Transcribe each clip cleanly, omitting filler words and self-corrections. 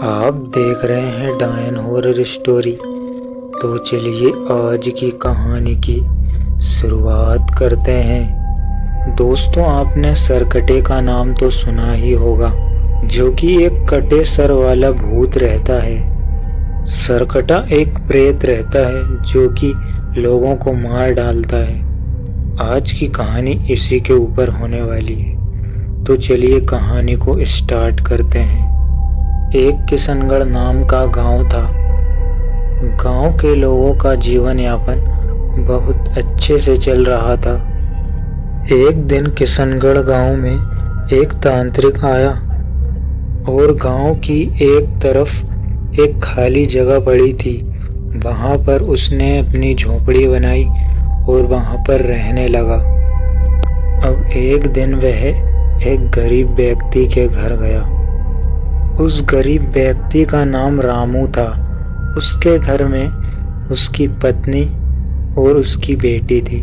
आप देख रहे हैं डायन हॉरर स्टोरी। तो चलिए आज की कहानी की शुरुआत करते हैं। दोस्तों, आपने सरकटे का नाम तो सुना ही होगा, जो कि एक कटे सर वाला भूत रहता है। सरकटा एक प्रेत रहता है जो कि लोगों को मार डालता है। आज की कहानी इसी के ऊपर होने वाली है। तो चलिए कहानी को स्टार्ट करते हैं। एक किशनगढ़ नाम का गांव था। गांव के लोगों का जीवन यापन बहुत अच्छे से चल रहा था। एक दिन किशनगढ़ गांव में एक तांत्रिक आया और गांव की एक तरफ एक खाली जगह पड़ी थी। वहां पर उसने अपनी झोपड़ी बनाई और वहां पर रहने लगा। अब एक दिन वह एक गरीब व्यक्ति के घर गया। उस गरीब व्यक्ति का नाम रामू था। उसके घर में उसकी पत्नी और उसकी बेटी थी।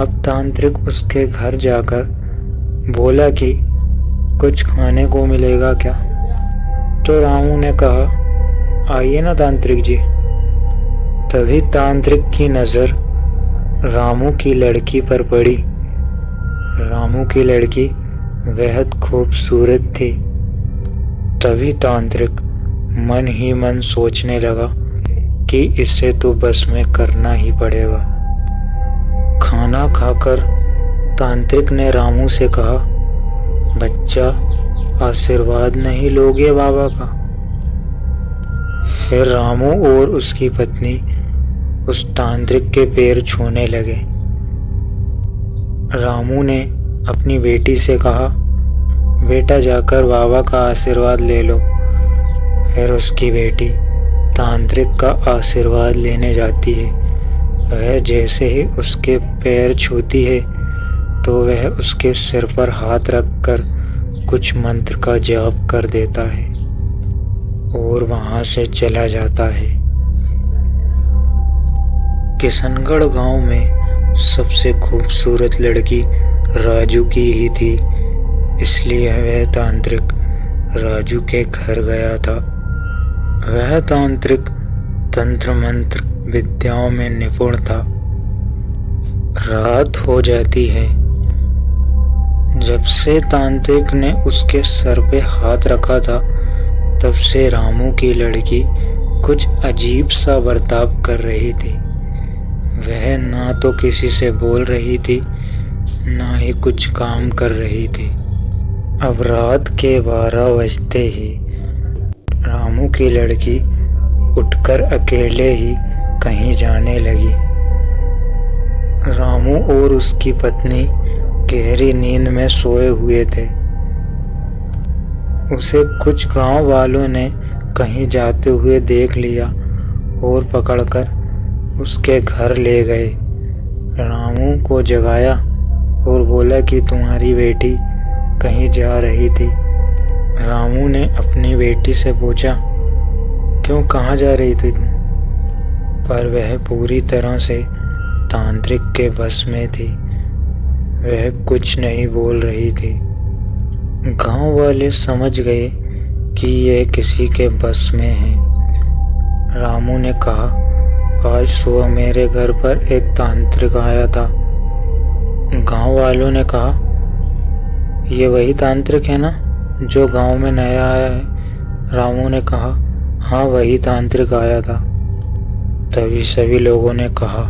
अब तांत्रिक उसके घर जाकर बोला कि कुछ खाने को मिलेगा क्या? तो रामू ने कहा, आइए ना तांत्रिक जी। तभी तांत्रिक की नज़र रामू की लड़की पर पड़ी। रामू की लड़की बेहद खूबसूरत थी। तभी तांत्रिक मन ही मन सोचने लगा कि इसे तो बस में करना ही पड़ेगा। खाना खाकर तांत्रिक ने रामू से कहा, बच्चा, आशीर्वाद नहीं लोगे बाबा का? फिर रामू और उसकी पत्नी उस तांत्रिक के पैर छूने लगे। रामू ने अपनी बेटी से कहा, बेटा जाकर बाबा का आशीर्वाद ले लो। फिर उसकी बेटी तांत्रिक का आशीर्वाद लेने जाती है। वह जैसे ही उसके पैर छूती है तो वह उसके सिर पर हाथ रखकर कुछ मंत्र का जाप कर देता है और वहां से चला जाता है। किशनगढ़ गांव में सबसे खूबसूरत लड़की राजू की ही थी, इसलिए वह तांत्रिक राजू के घर गया था। वह तांत्रिक तंत्र मंत्र विद्याओं में निपुण था। रात हो जाती है। जब से तांत्रिक ने उसके सर पे हाथ रखा था, तब से रामू की लड़की कुछ अजीब सा बर्ताव कर रही थी। वह ना तो किसी से बोल रही थी, ना ही कुछ काम कर रही थी। अब रात के 12 बजते ही रामू की लड़की उठकर अकेले ही कहीं जाने लगी। रामू और उसकी पत्नी गहरी नींद में सोए हुए थे। उसे कुछ गांव वालों ने कहीं जाते हुए देख लिया और पकड़कर उसके घर ले गए। रामू को जगाया और बोला कि तुम्हारी बेटी कहीं जा रही थी। रामू ने अपनी बेटी से पूछा, क्यों, कहाँ जा रही थी तुम? पर वह पूरी तरह से तांत्रिक के बस में थी। वह कुछ नहीं बोल रही थी। गांव वाले समझ गए कि यह किसी के बस में है। रामू ने कहा, आज सुबह मेरे घर पर एक तांत्रिक आया था। गांव वालों ने कहा, ये वही तांत्रिक है ना जो गांव में नया आया है? रामू ने कहा, हाँ, वही तांत्रिक आया था। तभी सभी लोगों ने कहा,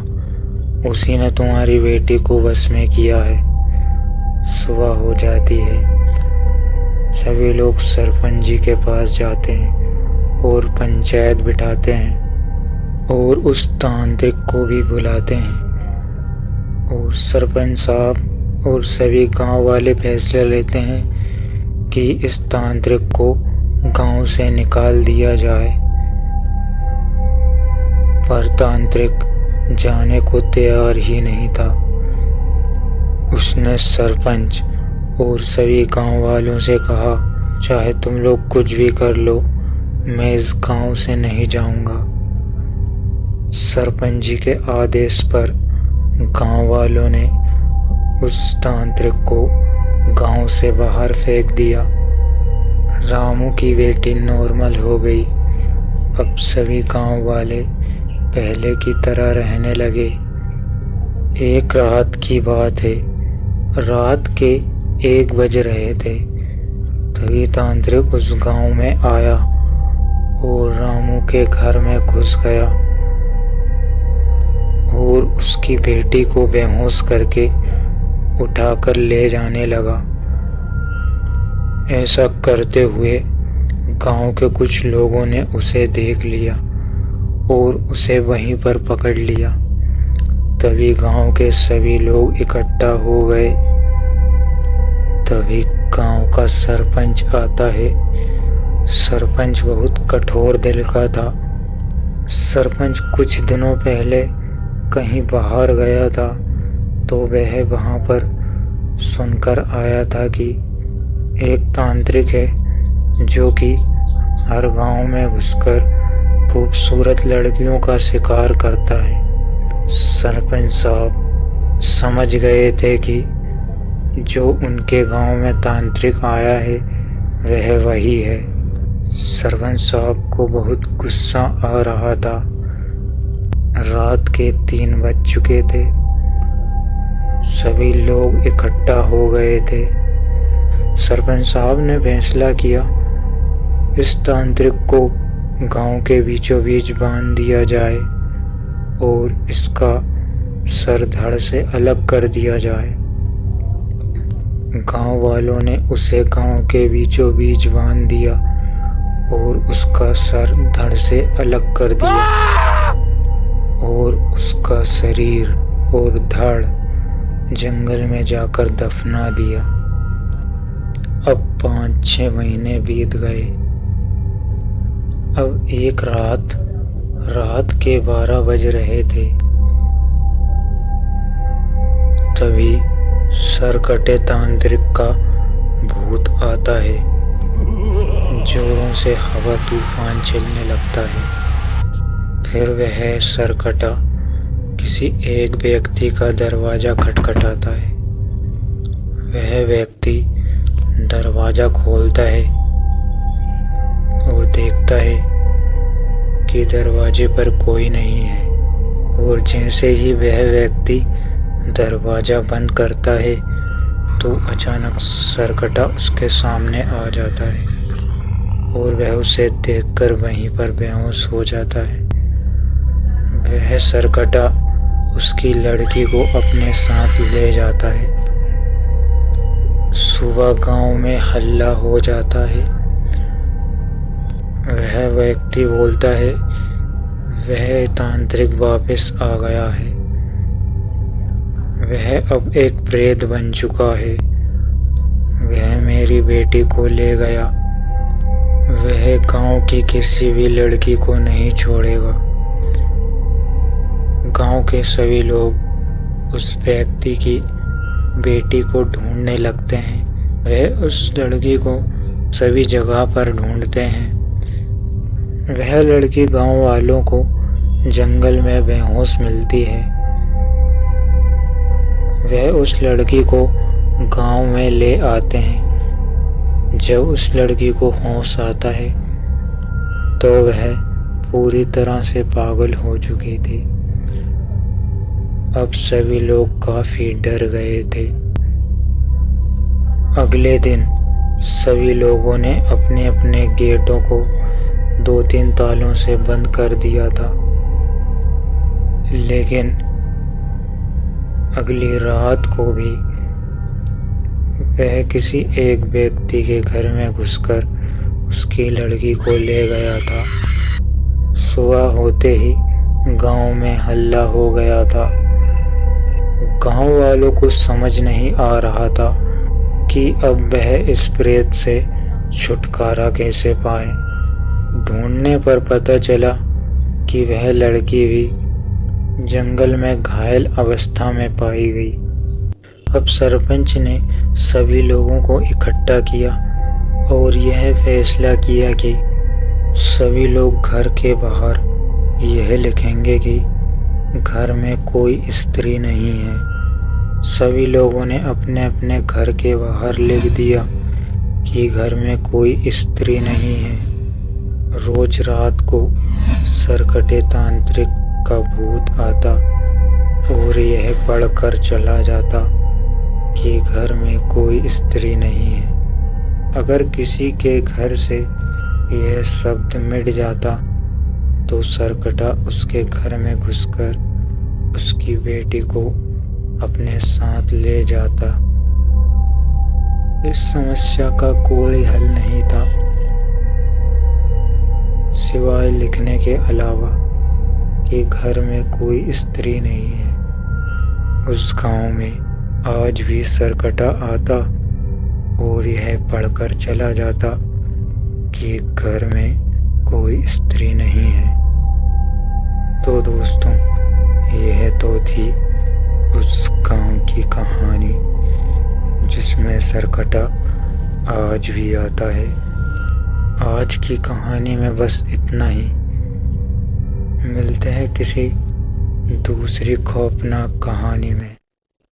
उसी ने तुम्हारी बेटी को बस में किया है। सुबह हो जाती है। सभी लोग सरपंच जी के पास जाते हैं और पंचायत बिठाते हैं और उस तांत्रिक को भी बुलाते हैं। और सरपंच साहब और सभी गांव वाले फैसला लेते हैं कि इस तांत्रिक को गांव से निकाल दिया जाए। पर तांत्रिक जाने को तैयार ही नहीं था। उसने सरपंच और सभी गांव वालों से कहा, चाहे तुम लोग कुछ भी कर लो, मैं इस गांव से नहीं जाऊंगा। सरपंच जी के आदेश पर गांव वालों ने उस तांत्रिक को गांव से बाहर फेंक दिया रामू की बेटी नॉर्मल हो गई। अब सभी गांव वाले पहले की तरह रहने लगे। एक रात की बात है, रात के 1 बज रहे थे, तभी तांत्रिक उस गांव में आया और रामू के घर में घुस गया और उसकी बेटी को बेहोश करके उठाकर ले जाने लगा। ऐसा करते हुए गांव के कुछ लोगों ने उसे देख लिया और उसे वहीं पर पकड़ लिया। तभी गांव के सभी लोग इकट्ठा हो गए। तभी गांव का सरपंच आता है। सरपंच बहुत कठोर दिल का था। सरपंच कुछ दिनों पहले कहीं बाहर गया था, तो वह वहां पर सुनकर आया था कि एक तांत्रिक है जो कि हर गांव में घुसकर खूबसूरत लड़कियों का शिकार करता है। सरपंच साहब समझ गए थे कि जो उनके गांव में तांत्रिक आया है वह वही है। सरपंच साहब को बहुत गुस्सा आ रहा था। रात के 3 बज चुके थे। सभी लोग इकट्ठा हो गए थे। सरपंच साहब ने फैसला किया, इस तांत्रिक को गांव के बीचों बीच बांध दिया जाए और इसका सर धड़ से अलग कर दिया जाए। गांव वालों ने उसे गांव के बीचों बीच बांध दिया और उसका सर धड़ से अलग कर दिया और उसका शरीर और धड़ जंगल में जाकर दफना दिया। अब 5-6 महीने बीत गए। अब एक रात के 12 बज रहे थे, तभी सरकटे तांत्रिक का भूत आता है। जोरों से हवा तूफान चलने लगता है। फिर वह सरकटा किसी एक व्यक्ति का दरवाजा खटखटाता है। वह व्यक्ति दरवाजा खोलता है और देखता है कि दरवाजे पर कोई नहीं है, और जैसे ही वह व्यक्ति दरवाजा बंद करता है तो अचानक सरकटा उसके सामने आ जाता है और वह उसे देखकर वहीं पर बेहोश हो जाता है। वह सरकटा उसकी लड़की को अपने साथ ले जाता है। सुबह गांव में हल्ला हो जाता है। वह व्यक्ति बोलता है, वह तांत्रिक वापस आ गया है। वह अब एक प्रेत बन चुका है। वह मेरी बेटी को ले गया। वह गांव की किसी भी लड़की को नहीं छोड़ेगा। गांव के सभी लोग उस व्यक्ति की बेटी को ढूंढने लगते हैं। वह उस लड़की को सभी जगह पर ढूंढते हैं। वह लड़की गांव वालों को जंगल में बेहोश मिलती है। वह उस लड़की को गांव में ले आते हैं। जब उस लड़की को होश आता है तो वह पूरी तरह से पागल हो चुकी थी। अब सभी लोग काफी डर गए थे। अगले दिन सभी लोगों ने अपने अपने गेटों को 2-3 तालों से बंद कर दिया था, लेकिन अगली रात को भी वह किसी एक व्यक्ति के घर में घुसकर उसकी लड़की को ले गया था। सुबह होते ही गांव में हल्ला हो गया था। गांव वालों को समझ नहीं आ रहा था कि अब वह इस प्रेत से छुटकारा कैसे पाए। ढूंढने पर पता चला कि वह लड़की भी जंगल में घायल अवस्था में पाई गई। अब सरपंच ने सभी लोगों को इकट्ठा किया और यह फैसला किया कि सभी लोग घर के बाहर यह लिखेंगे कि घर में कोई स्त्री नहीं है। सभी लोगों ने अपने अपने घर के बाहर लिख दिया कि घर में कोई स्त्री नहीं है। रोज रात को सरकटे तांत्रिक का भूत आता और यह पढ़कर चला जाता कि घर में कोई स्त्री नहीं है। अगर किसी के घर से यह शब्द मिट जाता तो सरकटा उसके घर में घुसकर उसकी बेटी को अपने साथ ले जाता। इस समस्या का कोई हल नहीं था सिवाय लिखने के अलावा कि घर में कोई स्त्री नहीं है। उस गांव में आज भी सरकटा आता और यह पढ़कर चला जाता कि घर में कोई स्त्री नहीं है। तो दोस्तों, यह तो थी उस गांव की कहानी जिसमें सरकटा आज भी आता है। आज की कहानी में बस इतना ही। मिलते हैं किसी दूसरी खौफनाक कहानी में।